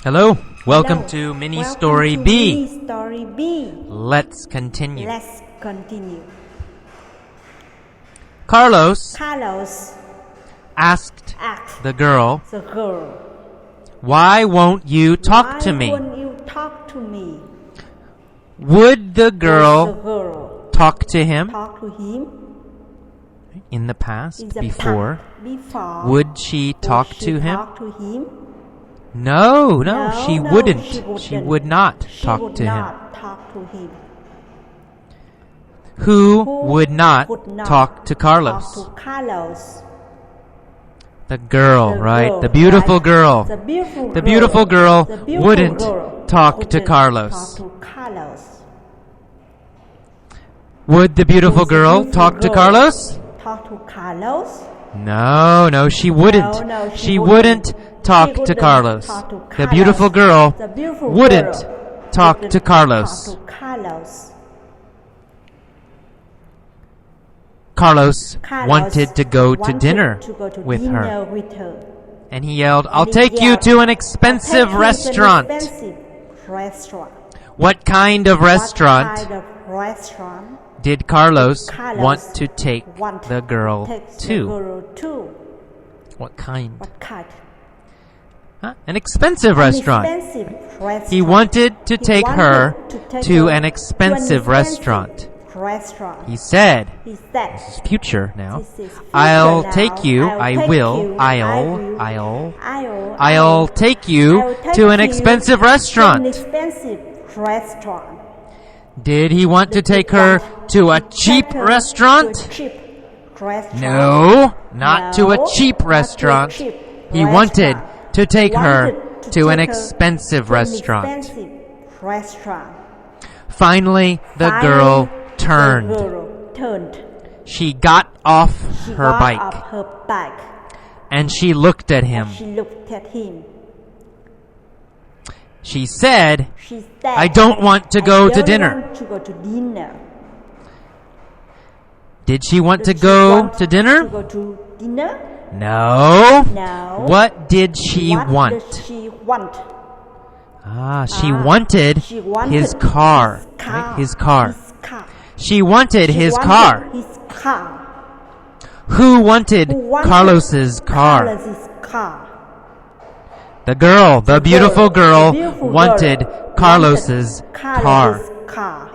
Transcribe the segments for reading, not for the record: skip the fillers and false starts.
Hello, welcome Hello. to Mini Welcome Story to B. Mini Story B. Let's continue. Let's continue. Carlos Carlos asked asked the girl, the girl, "Why won't you talk to "Why me?" won't you talk to me? Would the The girl girl talk to him talk to him in the past, in the before? past, before. Would she talk Would she to him? talk to him? No, she No, wouldn't. she She would not She talk would to him. not talk to him. Who Who would not would not talk to Carlos? Talk to Carlos. The girl, The right? girl, The beautiful right? girl. The beautiful The girl. beautiful girl The beautiful wouldn't girl talk to wouldn't Carlos. Talk to Carlos. Would the beautiful Would the girl beautiful talk to girl Carlos? Talk to Carlos? No, she wouldn't. No, she wouldn't talk She to wouldn't Carlos. talk to The Carlos. beautiful girl The beautiful wouldn't girl talk wouldn't to Carlos. Talk to Carlos. Carlos Carlos wanted to go to wanted dinner to go to with dinner her. with her. And he yelled, "I'll And he take you yelled, to an "I'll expensive take you to an restaurant." expensive restaurant. What kind of restaurant What kind of restaurant did Carlos Carlos want to take want the girl take the to? girl to? What kind? What kind? Huh? An expensive An restaurant. expensive restaurant. He wanted to He take wanted her to take to her an to expensive restaurant. Restaurant. He said, He said, this is future now, "This is future I'll now. take you, I'll I take will, you, I'll take you I'll take to an you expensive to an restaurant." expensive restaurant. Did he want to take her to a cheap restaurant? To a cheap restaurant. No, not to a cheap not to a restaurant. cheap He wanted restaurant. to take her Wanted to an take her expensive to an restaurant. expensive restaurant. Finally, the girl turned. The girl turned. She got off She her got bike off her bike. and she looked at him. She looked at him. She said, She said, "I don't want to go to dinner." Want to go to dinner. Did she want to Did she go want to dinner? To go to dinner? No. No. What did she What want? did she want? She wanted She wanted his car. His car. Right? His car. His car. She wanted She his wanted car. His car. Who wanted Who wanted Carlos's car? Carlos's car. The girl, the beautiful girl, The beautiful wanted girl Carlos's wanted car. Carlos's car.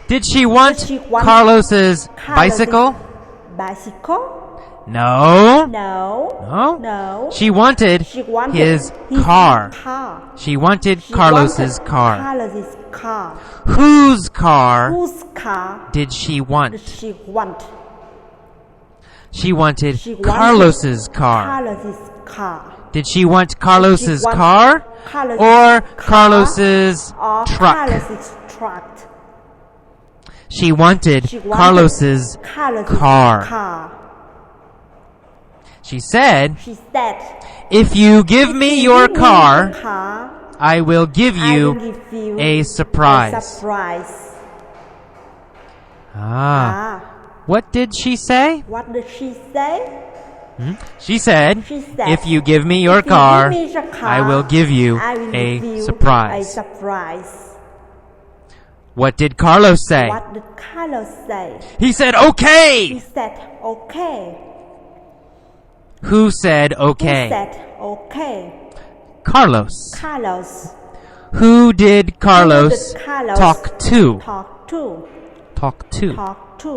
Did she want Did she want Carlos's Carlos's bicycle? Bicycle? No. No. No. She wanted She wanted his car. car. She wanted She Carlos's wanted car. Carlos's car. Whose car Whose car did she did want? she want? She wanted She wanted Carlos's car. Carlos's car. Did she want Carlos's want car Carlos's or car Carlos's or truck? Carlos's truck. She wanted She wanted Carlos's Carlos's car. car. She said, She said, "If you give me your "Give me car, your car, I will give I will you give you a surprise." A surprise. What did she say? What did she say? She said, She said, "If you give me your "If you car, give me your car, I will give you I will a give you surprise." A surprise. What did Carlos say? What did Carlos say? He said, He "Okay." said, "Okay." Who said okay? He said, "Okay." Carlos. Carlos. Who did Carlos Who did Carlos talk to? Talk to. Talk to. Talk to.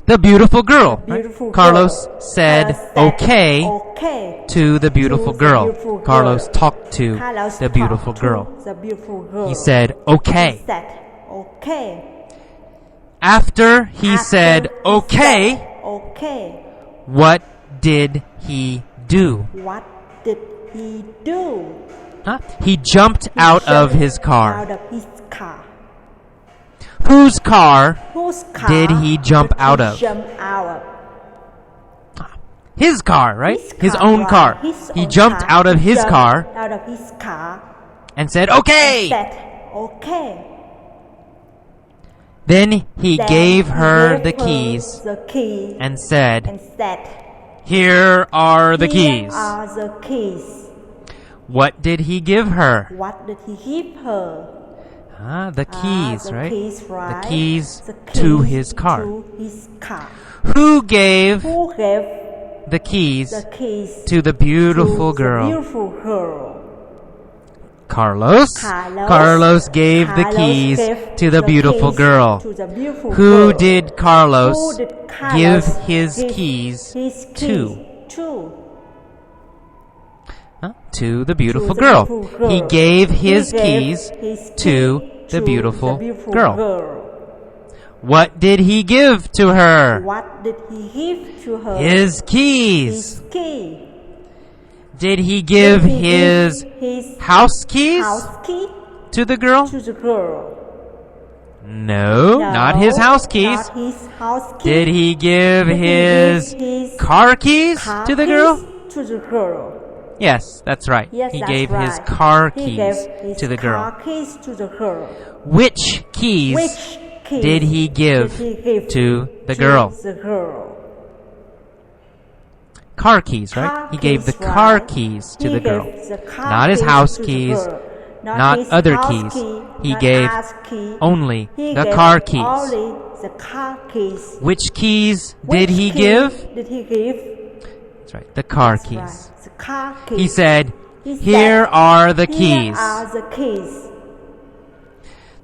The beautiful girl. Beautiful Carlos girl. said Carlos said, okay Okay. to the beautiful To the girl. beautiful girl. Carlos talked to Carlos the beautiful talked to girl. The beautiful girl. He said okay. He said, "Okay." After he After said he okay, said, "Okay." what did he do? What did he do? He jumped out of his car. Out of his car. Whose car Whose car did he jump did he out of? Jump out of? His car, right? His car, own right. car. His He own jumped car. out of his Jumped car Out of his car. and said okay. Said, "Okay." Then he Then gave he her gave the her keys the key and said, and said, "Here are the "Here keys. are the keys. What did he give her? What did he give her? The keys, the right? Keys, right? The keys The to keys his car. To his car. Who gave Who gave the keys the keys to the beautiful to girl? The beautiful girl. Carlos. Carlos gave the keys to the beautiful girl. To the beautiful Who girl. did Carlos Who did give Carlos his give keys his to? keys to? To the beautiful To the girl. beautiful girl. He gave his He gave keys his to key the to beautiful the beautiful girl. What did he give to her? What did he give to her? His keys. His key. Did he give Did he his give his house keys house key to the girl? to the girl? No, not his house keys. Not his house keys. Did he give Did he his give his car keys car to the keys girl? To the girl. Yes, that's right. Yes, He that's gave right. his car He keys gave his to the girl. car keys to the girl. Which keys Which keys did he give did he give to the to girl? The girl. Car keys, right? Car He gave the keys, car right. keys to He the girl. gave the car Not his keys house to the keys, girl. not his other house keys. key, He not gave house key. only He the gave car keys. Only the car keys. Which keys Which did he key give? Did he give? That's right, the car That's keys. right, the car keys. He said, He said, "Here are the Here keys." are the keys.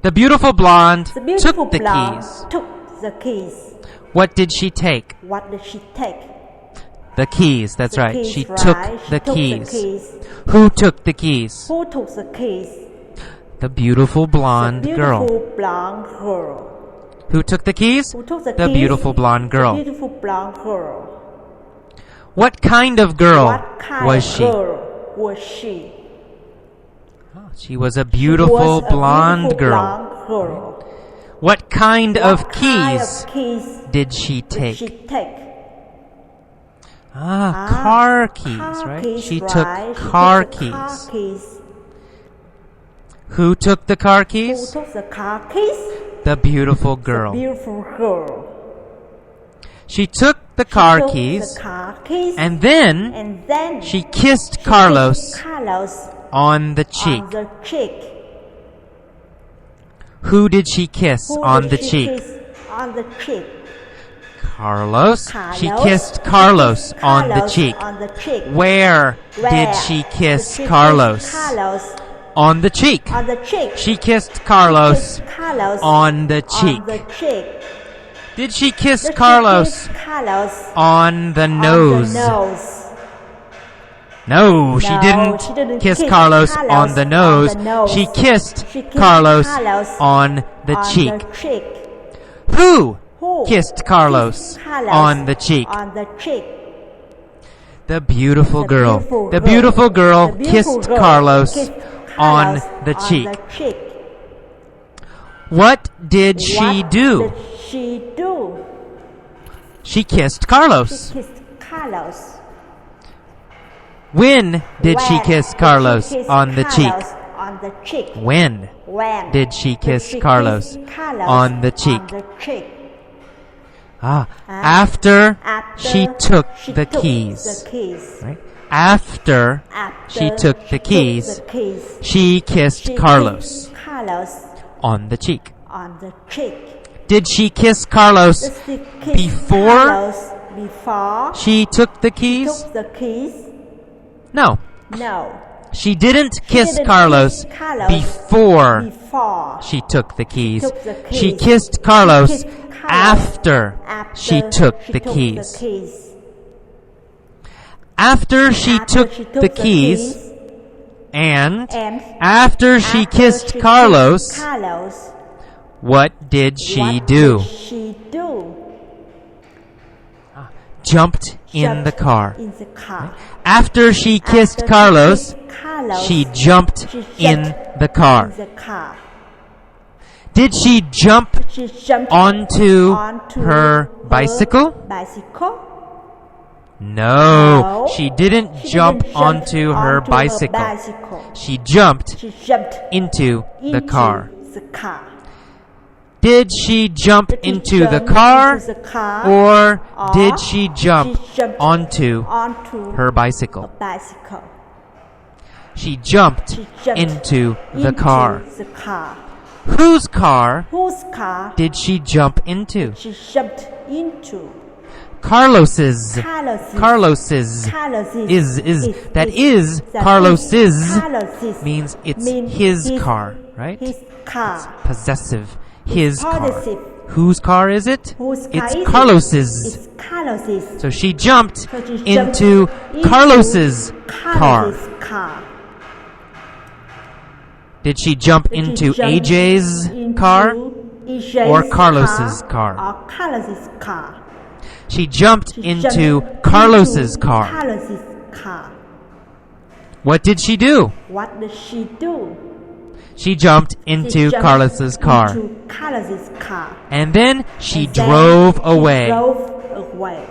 The beautiful blonde The beautiful took the blonde keys. took the keys. What did she take? What did she take? The keys, that's The right. keys, She right. took She the took keys. The keys. Who took the keys? Who took the keys? The beautiful blonde The girl. beautiful blonde girl. Who took the keys? Who took the The keys? beautiful blonde girl. The beautiful blonde girl. What kind of girl What kind was of she? girl was she? She was a She beautiful was a blonde beautiful girl. blonde girl. What kind of What kind keys of keys did she did take? she take? Car keys, Car right? keys, She right. took She car took the keys. car keys. Who took the car Who keys? took the car keys? The beautiful The girl. beautiful girl. She took the She car took keys the car keys, and then and then she kissed she Carlos kissed Carlos on the cheek. on the cheek. Who did she kiss Who on did the she cheek? kiss on the cheek? Carlos. She Carlos. kissed Carlos on the Carlos cheek. on the cheek. Where Where did she kiss did she Carlos? kiss Carlos On the cheek. on the cheek. She kissed Carlos Kissed Carlos on the cheek. On the cheek. Did she kiss Did she Carlos kiss Carlos on the on nose? the nose? No, she No, didn't she didn't kiss kiss Carlos Carlos on the nose. on the nose. She kissed She kissed Carlos Carlos on the on cheek. the cheek. Who Who kissed Carlos kissed Carlos on the cheek? On the cheek. The beautiful The girl. beautiful The girl. beautiful girl The beautiful kissed girl Carlos kissed on Carlos the cheek. On the cheek. What did she What do? did she do? She kissed She Carlos. kissed Carlos. When did she When kiss did Carlos she kiss on the cheek? Carlos on the cheek? When When did she kiss she Carlos kiss Carlos on the cheek? On the cheek. After she took she the took keys. The keys. Right? After After she took the keys, the keys, she kissed she Carlos kissed Carlos on the cheek. on the cheek. Did she kiss Carlos Did she kiss before Carlos before she took the keys? took the keys? No. No. She didn't kiss didn't Carlos kiss Carlos before Before she took the keys. took the keys. She kissed Carlos She kissed Carlos after she took the keys. The keys. After she After took she the keys and and after she after kissed she Carlos, kissed Carlos, what did she what do? did she do? Jumped in Jumped the car. In the car. After she kissed After Carlos, she kissed Carlos, she jumped she in jumped the car. In the car. Did she jump She jumped onto onto her bicycle? Bicycle? No, No. she didn't She jump didn't jump onto her onto bicycle. bicycle. She jumped She jumped into the into car. the car. Did she jump Did she into the jump car into the car, or or did she jump she jumped onto onto her bicycle? a bicycle? She jumped She jumped into the car. the car. Whose car Whose car did she jump into? she jumped into? Carlos's. Carlos's. Carlos's. Carlos's. That is Carlos's Carlos's means it's his car, right? His car. Possessive. His car. Possessive. Whose car is it? Whose car It's is it? Carlos's. It's Carlos's. So she jumped So she jumped into into Carlos's car. Carlos's car. Did she jump Did she into jump AJ's into car? AJ's or Carlos's car? Or Carlos's car. She jumped She into jumped Carlos's into car. Carlos's car. What did she do? What did she do? She jumped She into jumped Carlos's car. Into Carlos's car. And then she And then drove she away. drove away.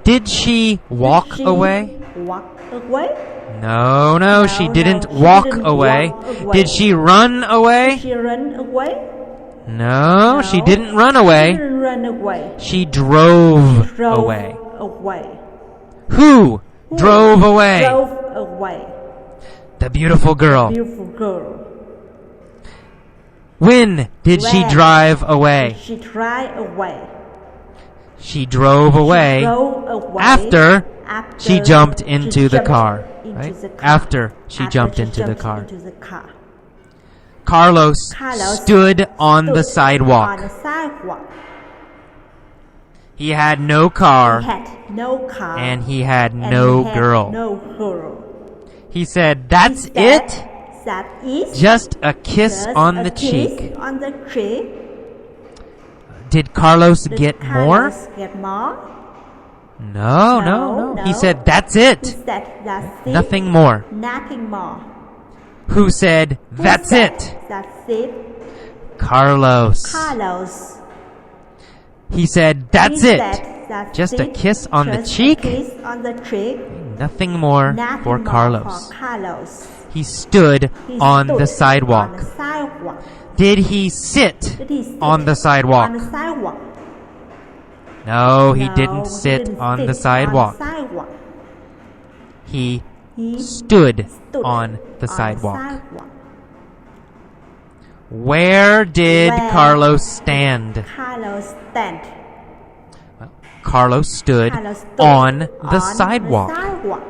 Did she walk Did she away? Walk away? No, she No, didn't she walk didn't away. walk away. Did she run Did away? she run away? No, she No, didn't run She away. didn't run away. She drove Drove away. away. Who drove away? Drove away. The beautiful girl. Beautiful girl. When did she When drive away? She drive away. She drove away Drove away after she jumped into the jumped car. into Right? the car. After she After jumped she into the jumped car. into the car. Carlos Carlos stood on the stood on sidewalk. the sidewalk. He had no car He had no car. and he had and no he had girl. No girl. He said, "That's He said, it? That is Just a kiss just on a the kiss cheek." on the cheek. Did Carlos Did get more? Carlos get more? No. He No. said, "That's He it. said, that's it. Nothing more." Nothing more. Who said, Who "That's said, it"? That's it. Carlos. Carlos. He said, "That's He it. said, that's Just a it. kiss on the Just a cheek?" kiss on the cheek. Nothing more Nothing for more Carlos. For Carlos. He stood He on stood the sidewalk. On the sidewalk. Did he sit Did he sit on the sidewalk? On the sidewalk. No, he No, didn't he sit didn't on sit the sidewalk. On the sidewalk. He He stood stood on the on sidewalk. The sidewalk. Where did Where Carlos stand? Carlos stand. Carlos stood Carlos stood on the on sidewalk. The sidewalk.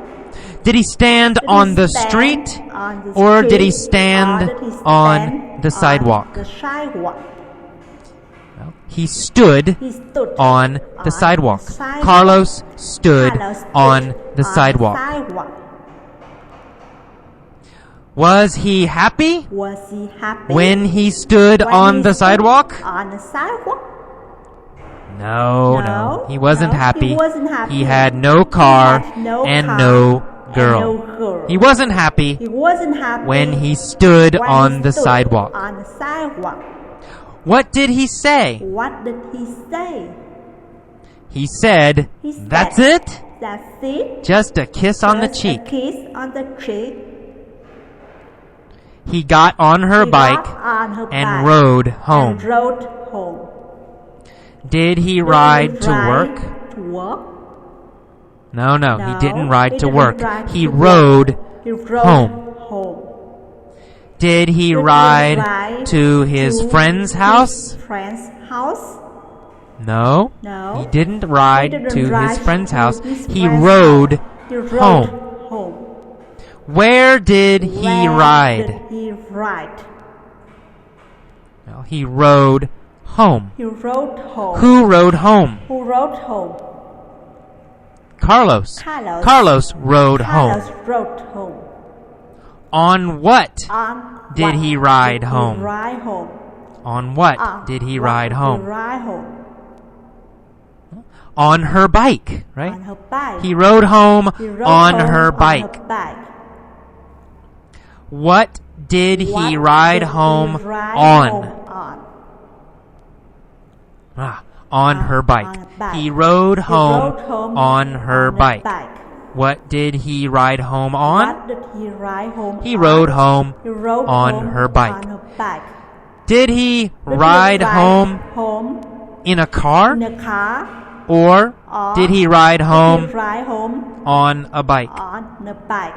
Did he stand Did he on the stand street? on the Or did he street, stand or did he on stand the sidewalk? On the sidewalk. He stood He stood on the sidewalk. sidewalk. Carlos stood Carlos stood on the on sidewalk. The sidewalk. Was he happy Was he happy when he stood when on he the stood sidewalk? On the sidewalk? No. He wasn't no, happy. He wasn't happy. He had no car He had no and car no girl. and no girl. He wasn't happy He wasn't happy when he stood when on he the stood sidewalk. On the sidewalk. What did he say? What did he say? He said, He said, "That's it? That's it. Just a kiss on the Just cheek." A kiss on the cheek. He got on her He bike got on her and bike rode home. And rode home. Did he Did ride he to ride work? To work? No, he No, didn't ride he to didn't work. ride He to rode work. He rode home. home. Did he Did he ride ride to his to friend's house? His friend's house? No, No. he didn't ride He didn't to ride his friend's to house. his He friend's rode house. He rode home. home. Where did he Where ride? Did he ride? Well, he rode home. He rode home. Who rode home? Who rode home? Carlos. Carlos. Carlos rode Carlos home. rode home. On what On did what he ride did home? He ride home. On what On did he what ride did home? He ride home. On her bike, right? On her bike. He rode home He rode on home her on bike. her bike. What did he What ride did home he ride on? home on? On her bike. on a bike. He rode He home rode home on her a bike. bike. What did he ride home on? What did he ride home He on? rode home He rode on home her bike. On her bike. Did he Did he ride home home in a car? in a car? Or Or did he ride Did home he ride home on a bike? on a bike?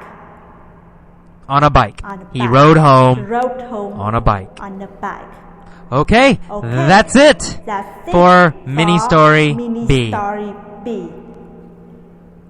on a bike. On a He bike. rode home Rode home on a bike. on a bike. Okay, Okay. that's it That's it for mini story mini B. story B.